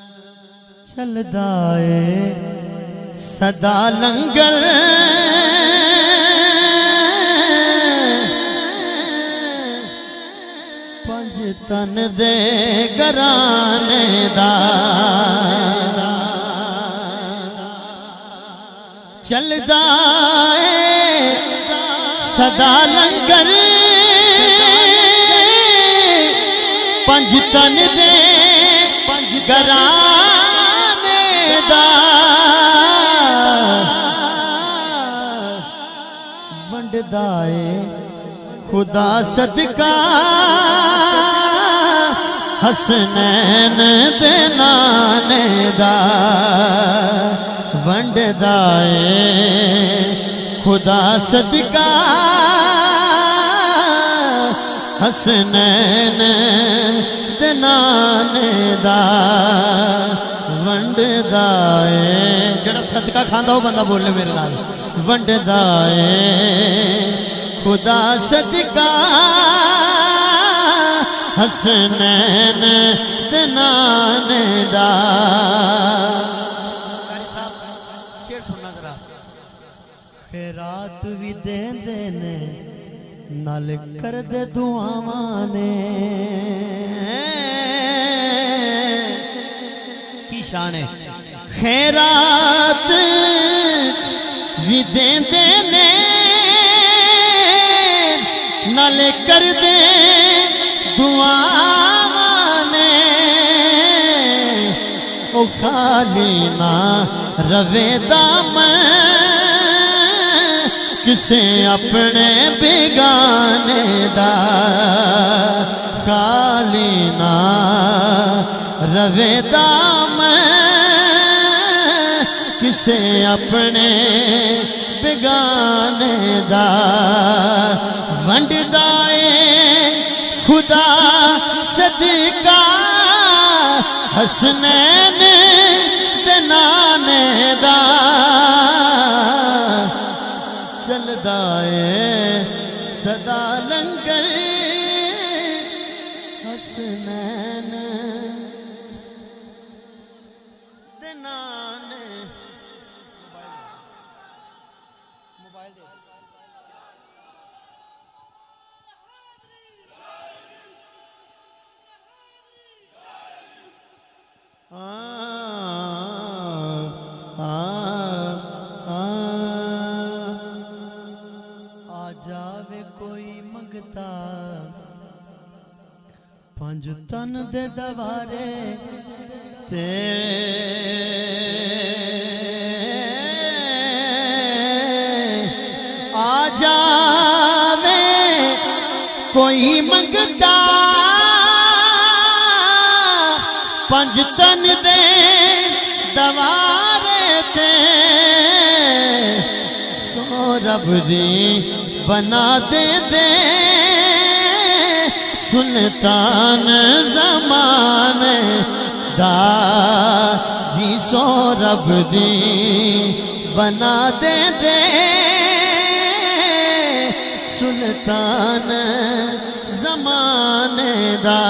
چلدا اے سدا لنگر پنجتن دے گرانے دا چلدا اے سدا لنگر پنجتن دے گرانے دا ونڈدا اے خدا صدقہ حسنین دے نانے دا ونڈدا اے خدا صدقہ حسنین دے نانے دا ونڈدا اے جڑا صدقہ کھاندا ہو بندہ بولے میرے نال ونڈدا اے خدا صدقہ حسنین دے نانے دا قاری صاحب شعر سننا ذرا خیرات بھی دین دینے نال کر دے دعاواں نے کی شان ہے خیرات بھی دین دینے نال کر دے دعاواں نے او خالی نہ روے دامن کسے اپنے بیگانے دا خالی نہ روے دامن کسے اپنے بیگانے دا ونڈدا اے خدا صدقہ حسنین دے نانے دا چلدا اے سدا لنگر حسنین دے نانے موبائل دے جاوے کوئی منگتا پنجتن دے دوارے تے آ جاوے کوئی منگتا پنجتن دے دوارے تے سو رب دی بنا دے دے سلطان زمانے دا جی سو رب دی بنا دے دے سلطان زمانے دا